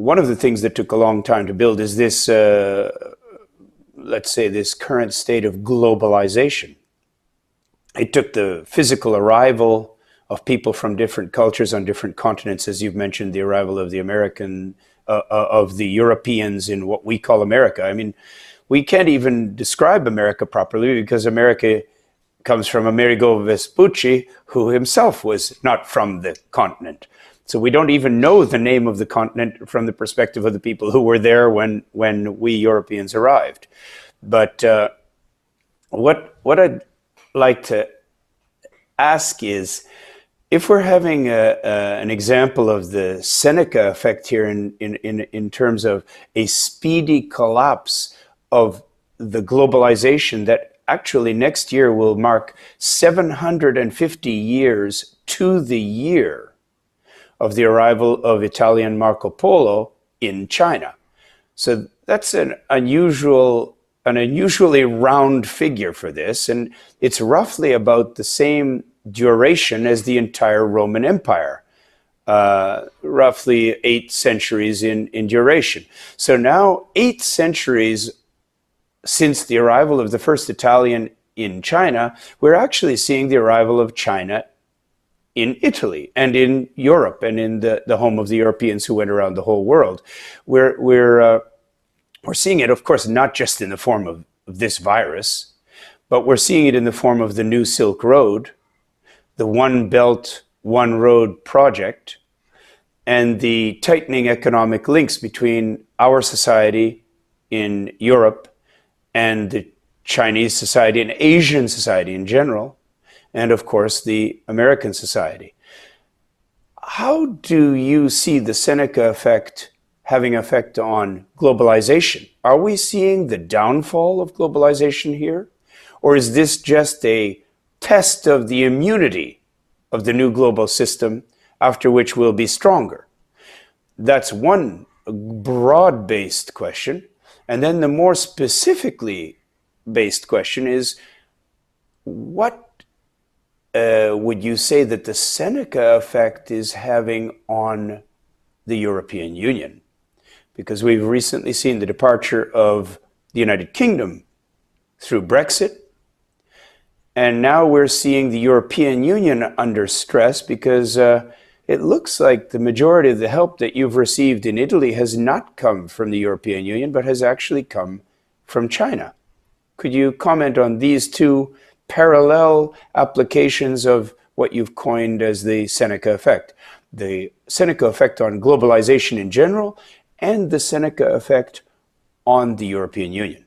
one of the things that took a long time to build is this, let's say, this current state of globalization. It took the physical arrival of people from different cultures on different continents, as you've mentioned, the arrival of the of the Europeans in what we call America. I mean, we can't even describe America properly because America comes from Amerigo Vespucci, who himself was not from the continent. So we don't even know the name of the continent from the perspective of the people who were there when we Europeans arrived. But what I'd like to ask is, if we're having an example of the Seneca effect here in terms of a speedy collapse of the globalization that actually next year will mark 750 years to the year of the arrival of Italian Marco Polo in China. So that's an unusually round figure for this, and it's roughly about the same duration as the entire Roman Empire, roughly 8 centuries in duration. So now 8 centuries since the arrival of the first Italian in China, we're actually seeing the arrival of China in Italy and in Europe and in the home of the Europeans who went around the whole world. We're seeing it, of course, not just in the form of this virus, but we're seeing it in the form of the new Silk Road, the One Belt, One Road project, and the tightening economic links between our society in Europe and the Chinese society and Asian society in general, and of course the American society. How do you see the Seneca effect having effect on globalization? Are we seeing the downfall of globalization here? Or is this just a test of the immunity of the new global system, after which we'll be stronger? That's one broad-based question. And then the more specifically based question is, what would you say that the Seneca effect is having on the European Union? Because we've recently seen the departure of the United Kingdom through Brexit, and now we're seeing the European Union under stress because it looks like the majority of the help that you've received in Italy has not come from the European Union, but has actually come from China. Could you comment on these two parallel applications of what you've coined as the Seneca effect? The Seneca effect on globalization in general, and the Seneca effect on the European Union.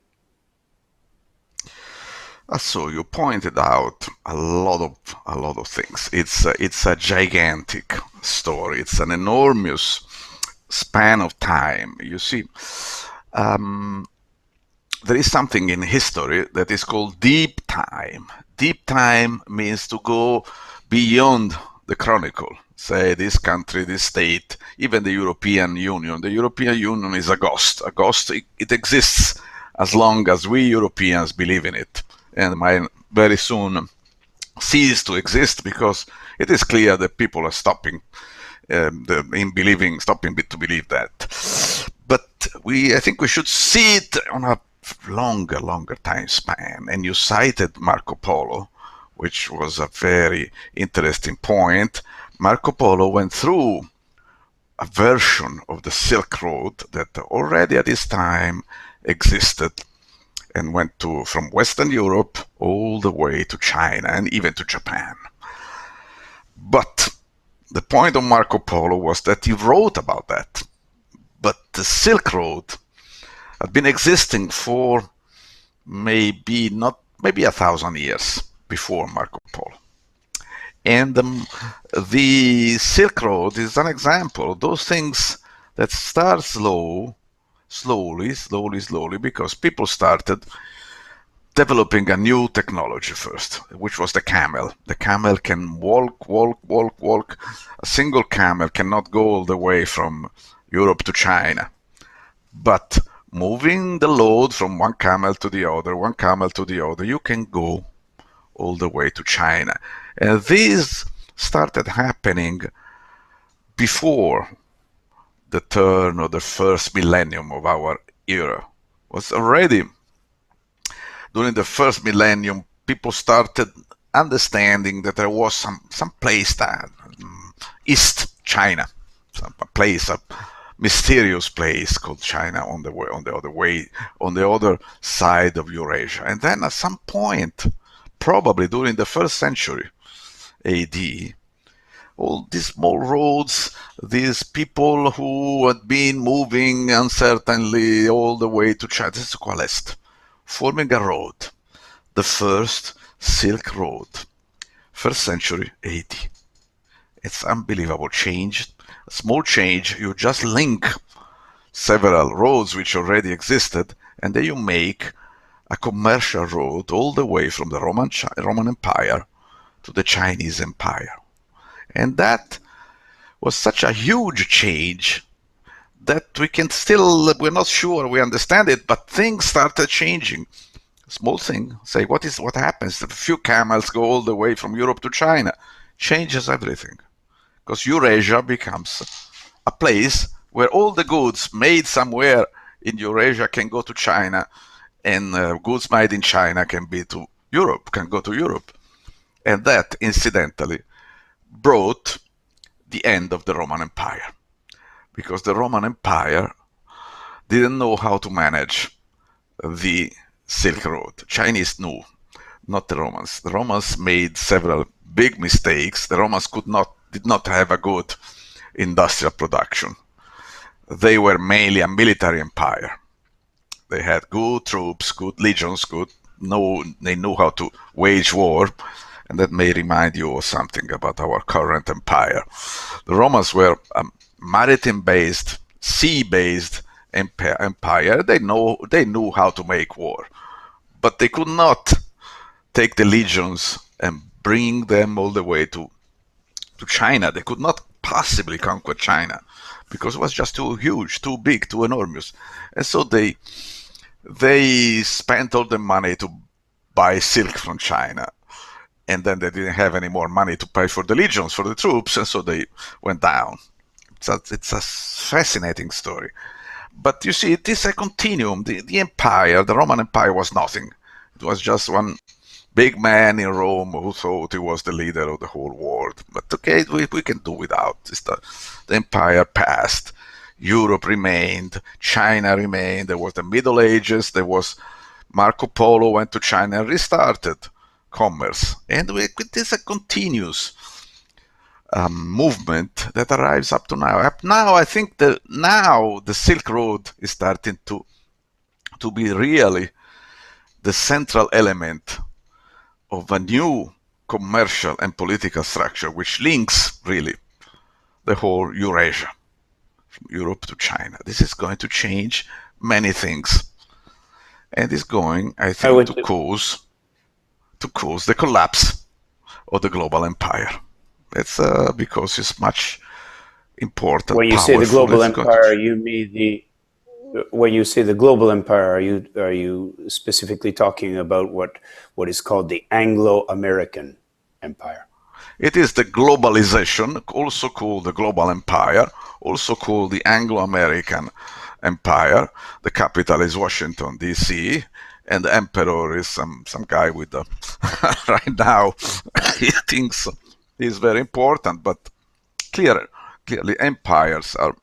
So you pointed out a lot of things. It's a gigantic story. It's an enormous span of time. You see, there is something in history that is called deep time. Deep time means to go beyond the chronicle. Say this country, this state, even the European Union. The European Union is a ghost. A ghost, it exists as long as we Europeans believe in it, and might very soon cease to exist because it is clear that people are stopping to believe that. But I think we should see it on a longer time span. And you cited Marco Polo, which was a very interesting point. Marco Polo went through a version of the Silk Road that already at this time existed and went from Western Europe all the way to China and even to Japan. But the point of Marco Polo was that he wrote about that. But the Silk Road had been existing for maybe 1,000 years before Marco Polo. And the Silk Road is an example of those things that start slowly, because people started developing a new technology first, which was the camel. The camel can walk. A single camel cannot go all the way from Europe to China. But moving the load from one camel to the other, you can go all the way to China. And this started happening before the turn of the first millennium of our era. Was already during the first millennium, people started understanding that there was some place that East China, some place, a mysterious place called China on the way, on the other side of Eurasia. And then at some point, probably during the first century AD, all these small roads, these people who had been moving uncertainly all the way to China, this is coalesced, forming a road, the first Silk Road, first century AD. It's unbelievable change, a small change. You just link several roads which already existed, and then you make a commercial road all the way from the Roman Empire to the Chinese Empire. And that was such a huge change that we're not sure we understand it, but things started changing. Small thing, say what happens if a few camels go all the way from Europe to China? Changes everything. Because Eurasia becomes a place where all the goods made somewhere in Eurasia can go to China, and goods made in China can go to Europe. And that, incidentally, brought the end of the Roman Empire. Because the Roman Empire didn't know how to manage the Silk Road. Chinese knew, not the Romans. The Romans made several big mistakes. The Romans did not have a good industrial production. They were mainly a military empire. They had good troops, good legions, they knew how to wage war, and that may remind you of something about our current empire. The Romans were a maritime-based, sea-based empire. They knew how to make war, but they could not take the legions and bring them all the way to China. They could not possibly conquer China because it was just too huge, too big, too enormous. And so they spent all the money to buy silk from China. And then they didn't have any more money to pay for the legions, for the troops, and so they went down. It's a fascinating story. But you see, it is a continuum. The empire, the Roman Empire, was nothing. It was just one big man in Rome who thought he was the leader of the whole world. But okay, we can do without. The empire passed. Europe remained. China remained. There was the Middle Ages. There was Marco Polo went to China and restarted commerce. And it is a continuous movement that arrives up to now. Up now, I think that now the Silk Road is starting to be really the central element of a new commercial and political structure which links really the whole Eurasia, from Europe to China. This is going to change many things, and is going, I think, to cause the collapse of the global empire. It's because it's much important. When you say the global empire, you mean when you say the global empire, are you specifically talking about what is called the Anglo-American empire? It is the globalization, also called the global empire, also called the Anglo-American empire. The capital is Washington, D.C., and the emperor is some guy with the right now he thinks he's very important, but clearly empires are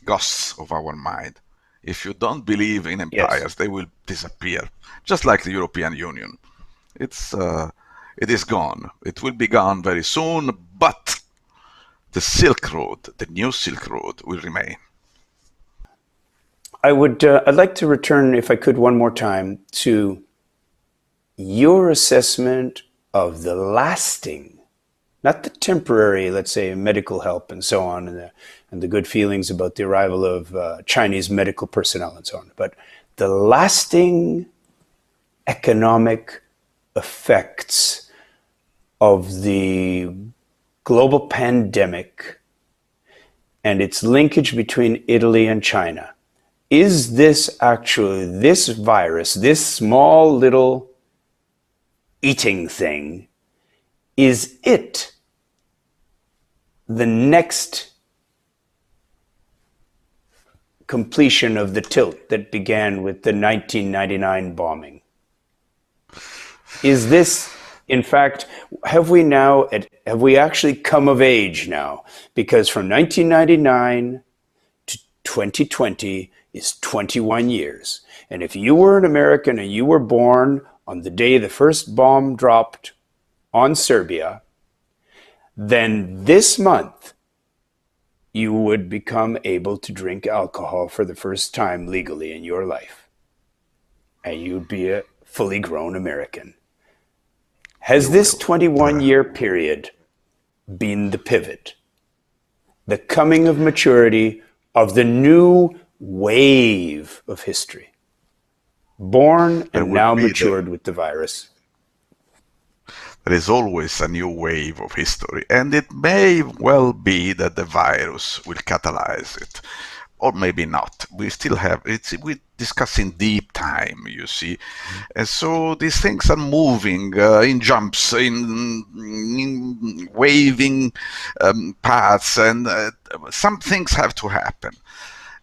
ghosts of our mind. If you don't believe in empires, yes, they will disappear, just like the European Union. It is gone. It will be gone very soon, but the Silk Road, the new Silk Road, will remain. I'd like to return, if I could, one more time to your assessment of the lasting, not the temporary, let's say, medical help and so on, and the good feelings about the arrival of Chinese medical personnel and so on, but the lasting economic effects of the global pandemic and its linkage between Italy and China. Is this actually, this virus, this small little eating thing, is it the next completion of the tilt that began with the 1999 bombing? Is this, in fact, have we actually come of age now? Because from 1999 to 2020 is 21 years. And if you were an American and you were born on the day the first bomb dropped on Serbia, then this month you would become able to drink alcohol for the first time legally in your life. And you'd be a fully grown American. Has this 21-year period been the pivot, the coming of maturity of the new wave of history, born and now matured with the virus? There is always a new wave of history, and it may well be that the virus will catalyze it, or maybe not. We still have we discuss in deep time, you see, and so these things are moving in jumps, in waving paths, and some things have to happen.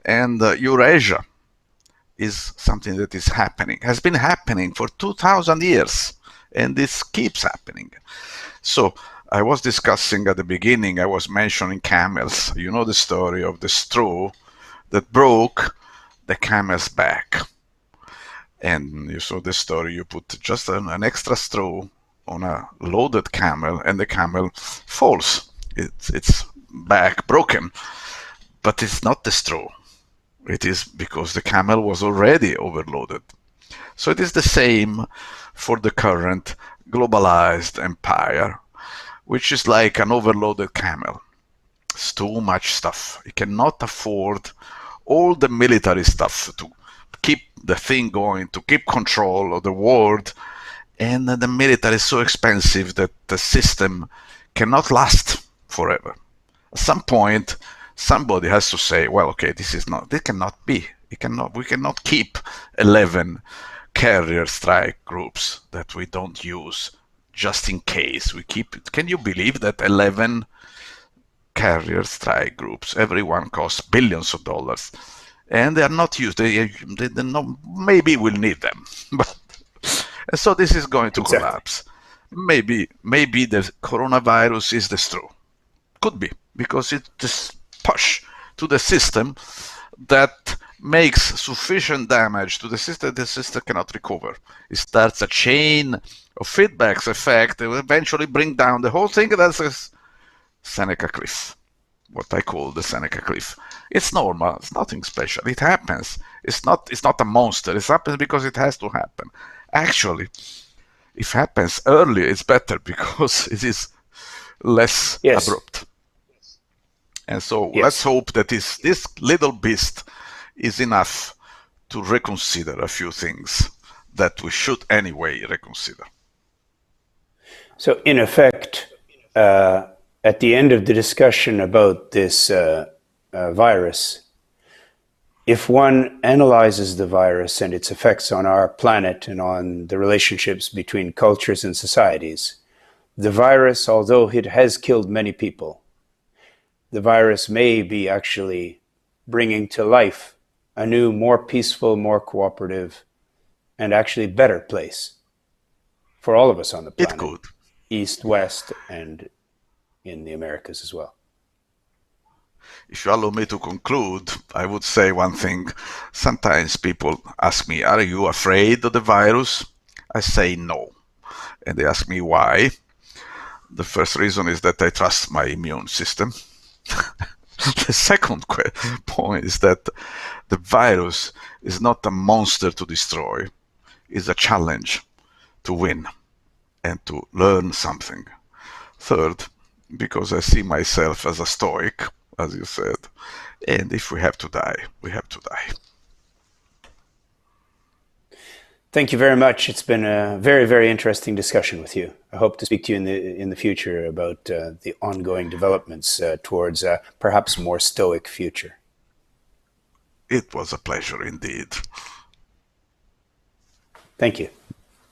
And Eurasia is something that is happening, has been happening for 2,000 years. And this keeps happening. So I was discussing at the beginning, I was mentioning camels. You know the story of the straw that broke the camel's back. And you saw the story, you put just an extra straw on a loaded camel and the camel falls. Its back broken. But it's not the straw. It is because the camel was already overloaded. So it is the same for the current globalized empire, which is like an overloaded camel. It's too much stuff. It cannot afford all the military stuff to keep the thing going, to keep control of the world. And the military is so expensive that the system cannot last forever. At some point, somebody has to say, well, okay, this cannot be. We cannot keep 11 carrier strike groups that we don't use just in case we keep it. Can you believe that 11 carrier strike groups, every one costs billions of dollars, and they are not used? They maybe we'll need them, but and so this is going to collapse. Maybe the coronavirus is the straw. Could be, because it's just push to the system that makes sufficient damage to the system cannot recover. It starts a chain of feedbacks effect that will eventually bring down the whole thing. That's a Seneca cliff, what I call the Seneca cliff. It's normal. It's nothing special. It happens. It's not a monster. It happens because it has to happen. Actually, if it happens early, it's better because it is less abrupt. And so let's hope that this little beast is enough to reconsider a few things that we should anyway reconsider. So in effect, at the end of the discussion about this virus, if one analyzes the virus and its effects on our planet and on the relationships between cultures and societies, the virus, although it has killed many people, the virus may be actually bringing to life a new, more peaceful, more cooperative, and actually better place for all of us on the planet. It could. East, West, and in the Americas as well. If you allow me to conclude, I would say one thing. Sometimes people ask me, are you afraid of the virus? I say no. And they ask me why. The first reason is that I trust my immune system. The second point is that the virus is not a monster to destroy. It's a challenge to win and to learn something. Third, because I see myself as a stoic, as you said, and if we have to die, we have to die. Thank you very much. It's been a very, very interesting discussion with you. I hope to speak to you in the future about the ongoing developments towards a perhaps more stoic future. It was a pleasure indeed. Thank you.